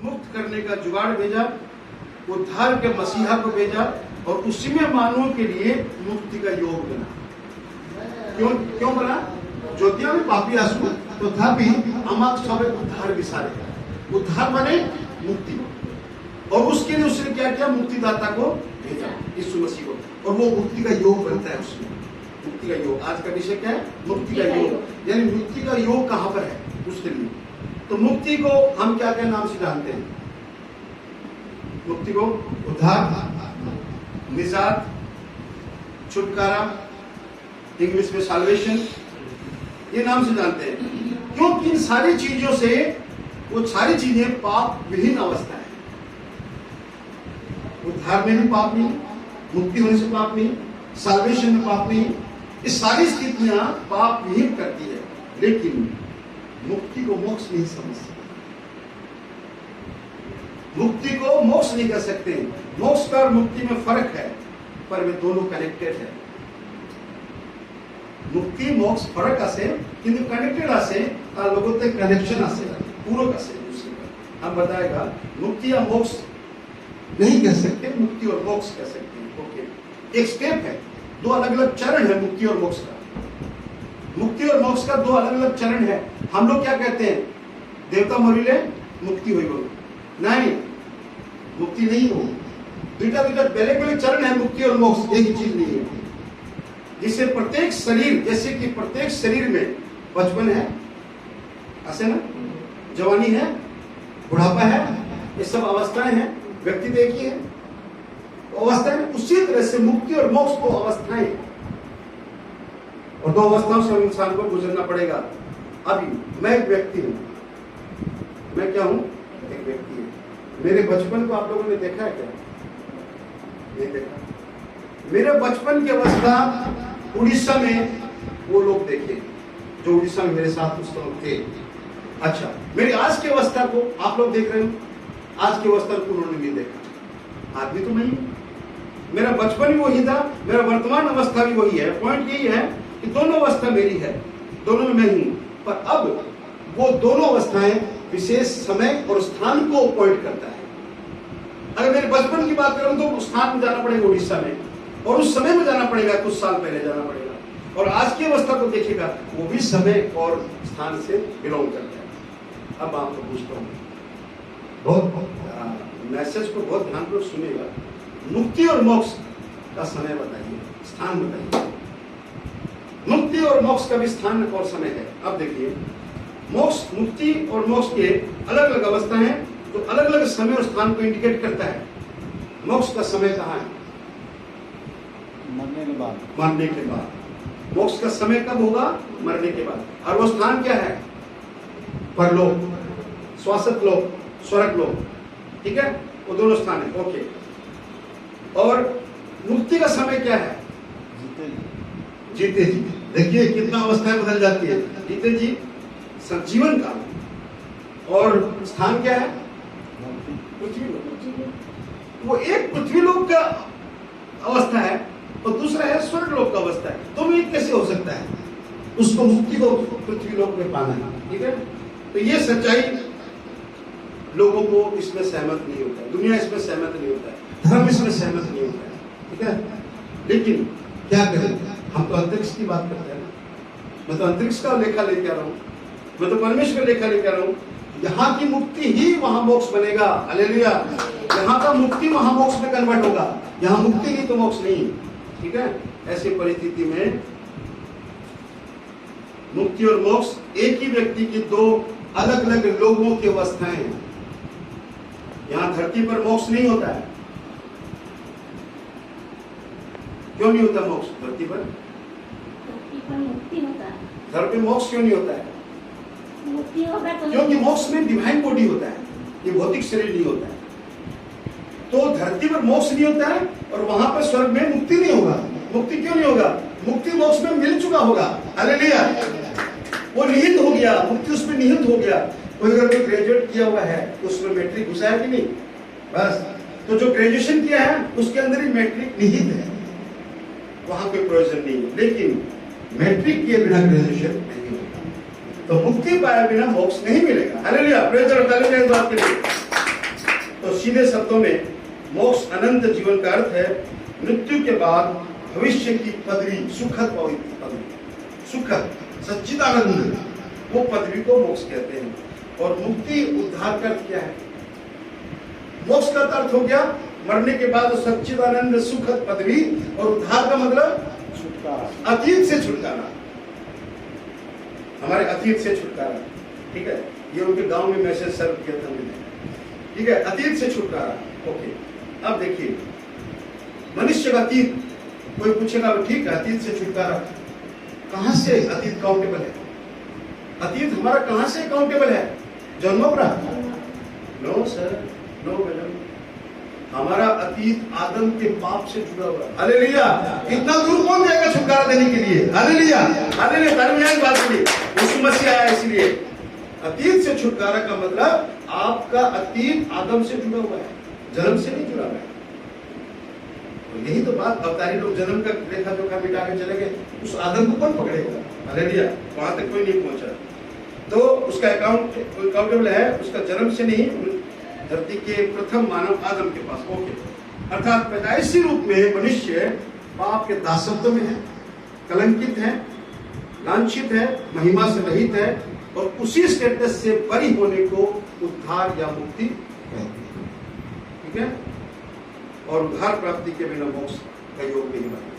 मुक्त करने का जुगाड़ भेजा, उद्धार के मसीहा को भेजा और उसी में मानवों के लिए मुक्ति का योग बना। क्यों बना? ज्योतिया में पापी आसु तथापि अमाक सब उद्धार विसारे। उद्धार माने मुक्ति, और उसके लिए उसने क्या किया? मुक्तिदाता को भेजा, यीशु मसीह को, और वो मुक्ति का योग बनता है उसमें। मुक्ति का योग, आज का विषय क्या है? मुक्ति का योग। यानी मुक्ति का योग कहां पर है? उसके लिए तो मुक्ति को हम क्या क्या नाम से जानते हैं? मुक्ति को उद्धार, निजात, छुटकारा, इंग्लिश में साल्वेशन, ये नाम से जानते हैं। क्योंकि इन सारी चीजों से, वो सारी चीजें पाप विहीन अवस्था है। उद्धार में भी पाप नहीं, मुक्ति होने से पाप नहीं, साल्वेशन में पाप नहीं, ये सारी स्थितियां पाप विहीन करती है। लेकिन मुक्ति को मोक्ष नहीं समझ सकते, मुक्ति को मोक्ष नहीं कर सकते। मोक्ष का और मुक्ति में फर्क है, पर वे दोनों कनेक्टेड है। मुक्ति मोक्ष फरक आसे किंतु कनेक्टेड आसे लोगों कनेक्शन आसे पूरक आसे दूसरे का। हम बताएगा मुक्ति या मोक्ष नहीं कह सकते, मुक्ति और मोक्ष कह सकते हैं। ओके, एक स्टेप है, दो अलग अलग चरण है मुक्ति और मोक्ष का। मुक्ति और मोक्ष का दो अलग अलग चरण है। हम लोग क्या कहते हैं? देवता मरिले मुक्ति हुई बोलो, नहीं, मुक्ति नहीं हो। दूसरा बेलेग बेलेग चरण है मुक्ति और मोक्ष, एक ही चीज नहीं है। जिससे प्रत्येक शरीर, जैसे कि प्रत्येक शरीर में बचपन है, ऐसे ना, जवानी है, बुढ़ापा है, ये सब अवस्थाएं हैं। व्यक्ति देखिए अवस्थाएं, उसी तरह से मुक्ति और मोक्ष को अवस्थाएं, और दो अवस्थाओं से इंसान को गुजरना पड़ेगा। अभी मैं एक व्यक्ति हूं, मैं क्या हूं? एक व्यक्ति हूं। मेरे बचपन को आप लोगों ने देखा है क्या? नहीं देखा। मेरे बचपन की अवस्था उड़ीसा में वो लोग देखे जो उड़ीसा में मेरे साथ उस समय थे। अच्छा, मेरी आज की अवस्था को आप लोग देख रहे हो, आज की अवस्था को उन्होंने नहीं देखा। आदमी तो नहीं, मेरा बचपन भी वही था, मेरा वर्तमान अवस्था भी वही है। पॉइंट यही है कि दोनों अवस्था मेरी है, दोनों में मैं हूं, पर अब वो दोनों अवस्थाएं विशेष समय और स्थान को पॉइंट करता है। अगर मेरे बचपन की बात करूं तो उस स्थान में जाना पड़ेगा उड़ीसा में, और उस समय में जाना पड़ेगा, कुछ साल पहले जाना पड़ेगा। और आज की अवस्था को देखिएगा, वो भी समय और स्थान से बिलोंग करता है। अब आपको पूछता हूँ, बहुत मैसेज को बहुत ध्यानपूर्वक सुनिएगा। मुक्ति और मोक्ष का समय बताइए, स्थान बताइए। मुक्ति और मोक्ष का भी स्थान और समय है। अब देखिए, मोक्ष, मुक्ति और मोक्ष के अलग अलग अवस्था हैं, तो अलग अलग समय और स्थान को इंडिकेट करता है। मोक्ष का समय कहाँ है? मरने के बाद। मरने के बाद। मोक्ष का समय कब होगा? मरने के बाद। और वो स्थान क्या है? परलोक, श्वासत लोक, स्वर्ग लोक, ठीक है, वो दोनों स्थान है। ओके, और मुक्ति का समय क्या है? जीते जी। देखिए कितना अवस्थाएं बदल जाती है। जीते जी जीवन काल, और स्थान क्या है? पृथ्वी लोक। वो एक पृथ्वी लोक का अवस्था है और दूसरा है स्वर्ग लोक का अवस्था है। तो ये कैसे हो सकता है? उसको मुक्ति को पृथ्वी लोक में पाना है, ठीक है। तो ये सच्चाई लोगों को इसमें सहमत नहीं होता है, दुनिया इसमें सहमत नहीं होता है, धर्म इसमें सहमत नहीं होता है, ठीक है। लेकिन क्या करें, हम तो अंतरिक्ष की बात करते हैं ना। मैं तो अंतरिक्ष का लेखा लेके आ रहा हूँ, मैं तो परमेश्वर का लेखा लेके आ रहा हूँ। यहाँ की मुक्ति ही वहां मोक्ष बनेगा। हालेलुया। यहाँ का मुक्ति वहां मोक्ष में कन्वर्ट होगा। यहाँ मुक्ति नहीं तो मोक्ष नहीं, ठीक है। ऐसी परिस्थिति में मुक्ति और मोक्ष एक ही व्यक्ति की दो अलग अलग लोगों की अवस्थाएं हैं। यहाँ धरती पर मोक्ष नहीं होता है। क्यों नहीं होता मोक्ष धरती पर? मुक्ति होता है। धरती में मोक्ष क्यों नहीं होता है? मुक्ति होगा तो क्योंकि मोक्ष में डिवाइन बॉडी होता है, ये भौतिक शरीर नहीं होता है। तो धरती पर मोक्ष नहीं होता है और वहां पर स्वर्ग में मुक्ति नहीं होगा। मुक्ति क्यों नहीं होगा? मुक्ति मोक्ष में मिल चुका होगा। हालेलुया। वो निहित हो गया, मुक्ति उसमें निहित हो गया। कोई अगर कोई ग्रेजुएट किया हुआ है तो उसमें मैट्रिक घुसा है कि नहीं? बस, तो जो ग्रेजुएशन किया है उसके अंदर ही मैट्रिक निहित है, वहां कोई प्रयोजन नहीं है। लेकिन मैट्रिक किए बिना ग्रेजुएशन नहीं होगा, तो मुक्ति पाए बिना मोक्ष नहीं मिलेगा। Hallelujah. Praise the Lord. Hallelujah. इस बात के लिए तो सीधे शब्दों में मोक्ष अनंत जीवन का अर्थ है मृत्यु के बाद भविष्य की पदवी, सुखद पदवी, सुखद सच्चिदानंद, वो पदवी को मोक्ष कहते हैं। और मुक्ति उद्धार का अर्थ क्या है? मोक्ष का अर्थ हो गया मरने के बाद सच्चिदानंद सुखद पदवी, और उद्धार का मतलब छुटकारा, अतीत से छुटकारा, हमारे अतीत से छुटकारा। ठीक है, ये उनके गांव में मैसेज सर्व किया था मैंने। ठीक है, अतीत से छुटकारा। ओके, अब देखिए मनुष्य का अतीत, कोई पूछेगा ठीक है अतीत से छुटकारा, कहां से अतीत काउंटेबल है? अतीत हमारा कहां से काउंटेबल है? जन्मों रहा? नो सर, नो मैडम, हमारा अतीत आदम के पाप से जुड़ा हुआ है। हालेलुया! इतना दूर कौन जाएगा छुटकारा देने के लिए? हालेलुया! हालेलुया! दरमियान बात बोली, यीशु मसीह आया इसलिए। अतीत से छुटकारा का मतलब आपका अतीत आदम से जुड़ा हुआ है, जन्म से नहीं जुड़ा हुआ है। तो यही तो बात, अवतारी लोग जन्म का रेखा जोखा मिटा के चले गए, उस आदम को कौन पकड़ेगा? हालेलुया! वहां तक कोई नहीं पहुंचा। तो उसका अकाउंटेबल है, उसका जन्म से नहीं, धरती के प्रथम मानव आदम के पास। ओके, अर्थात पैदाइशी रूप में मनुष्य पाप के दासत्व में है, कलंकित है, लांछित है, महिमा से रहित है, और उसी स्टेटस से बरी होने को उद्धार या मुक्ति कहते हैं। ठीक है, और उद्धार प्राप्ति के बिना मोक्ष का योग नहीं बनता।